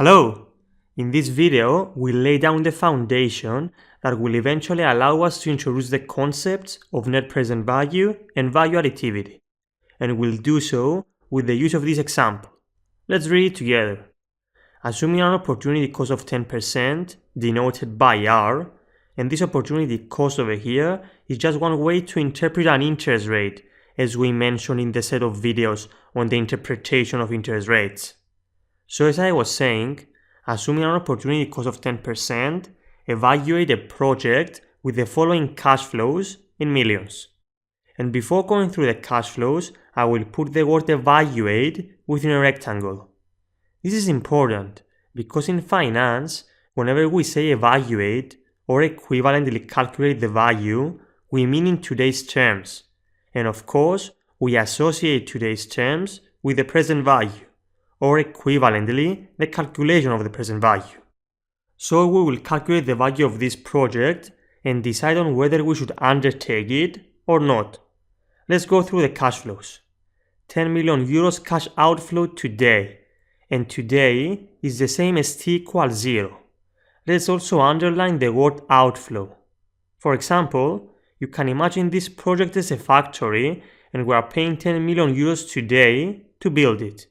Hello! In this video, we lay down the foundation that will eventually allow us to introduce the concepts of net present value and value additivity, and we'll do so with the use of this example. Let's read it together. Assuming an opportunity cost of 10% denoted by R, and this opportunity cost over here is just one way to interpret an interest rate, as we mentioned in the set of videos on the interpretation of interest rates. So as I was saying, assuming an opportunity cost of 10%, evaluate a project with the following cash flows in millions. And before going through the cash flows, I will put the word evaluate within a rectangle. This is important because in finance, whenever we say evaluate or equivalently calculate the value, we mean in today's terms. And of course, we associate today's terms with the present value, or equivalently, the calculation of the present value. So we will calculate the value of this project and decide on whether we should undertake it or not. Let's go through the cash flows. 10 million euros cash outflow today, and today is the same as t equals 0. Let's also underline the word outflow. For example, you can imagine this project as a factory and we are paying 10 million euros today to build it.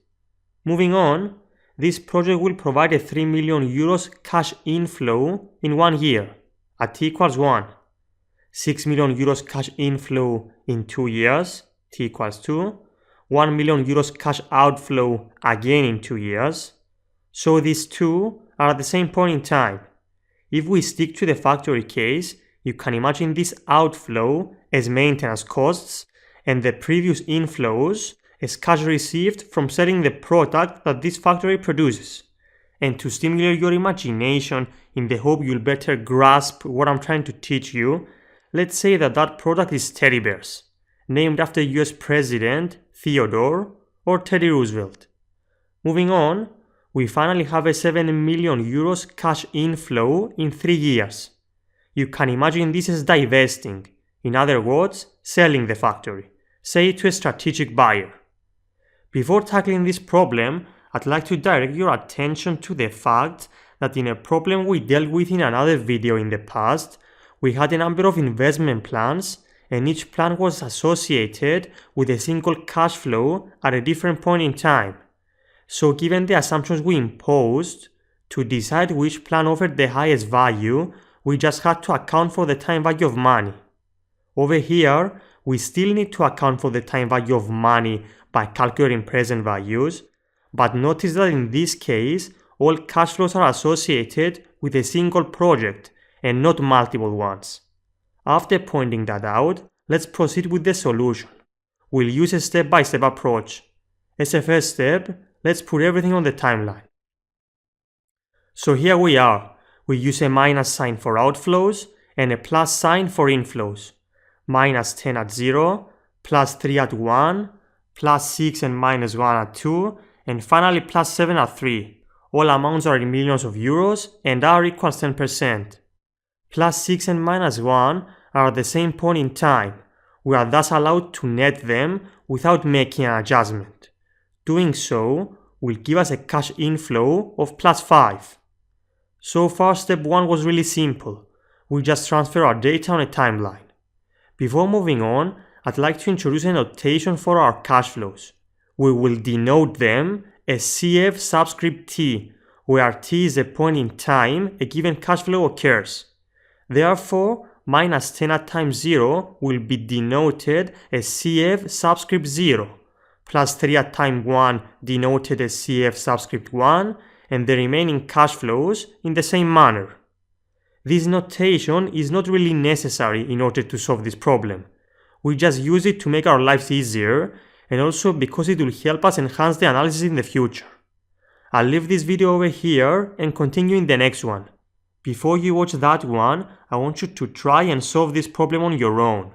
Moving on, this project will provide a 3 million euros cash inflow in 1 year at t equals 1, 6 million euros cash inflow in 2 years, t equals 2, 1 million euros cash outflow again in 2 years. So these two are at the same point in time. If we stick to the factory case, you can imagine this outflow as maintenance costs and the previous inflows as cash received from selling the product that this factory produces. And to stimulate your imagination in the hope you'll better grasp what I'm trying to teach you, let's say that that product is teddy bears, named after US President Theodore or Teddy Roosevelt. Moving on, we finally have a 7 million euros cash inflow in 3 years. You can imagine this as divesting, in other words, selling the factory, say to a strategic buyer. Before tackling this problem, I'd like to direct your attention to the fact that in a problem we dealt with in another video in the past, we had a number of investment plans and each plan was associated with a single cash flow at a different point in time. So given the assumptions we imposed, to decide which plan offered the highest value, we just had to account for the time value of money. Over here, we still need to account for the time value of money by calculating present values, but notice that in this case, all cash flows are associated with a single project and not multiple ones. After pointing that out, let's proceed with the solution. We'll use a step-by-step approach. As a first step, let's put everything on the timeline. So here we are. We use a minus sign for outflows and a plus sign for inflows. Minus 10 at 0, plus 3 at 1, plus 6 and minus 1 at 2, and finally plus 7 at 3. All amounts are in millions of euros and R equals 10%. Plus 6 and minus 1 are at the same point in time. We are thus allowed to net them without making an adjustment. Doing so will give us a cash inflow of plus 5. So far step 1 was really simple. We just transfer our data on a timeline. Before moving on, I'd like to introduce a notation for our cash flows. We will denote them as CF subscript T, where T is a point in time a given cash flow occurs. Therefore, minus 10 at time 0 will be denoted as CF subscript 0, plus 3 at time 1 denoted as CF subscript 1, and the remaining cash flows in the same manner. This notation is not really necessary in order to solve this problem. We just use it to make our lives easier and also because it will help us enhance the analysis in the future. I'll leave this video over here and continue in the next one. Before you watch that one, I want you to try and solve this problem on your own.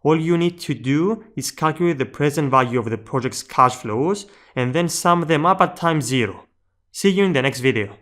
All you need to do is calculate the present value of the project's cash flows and then sum them up at time 0. See you in the next video.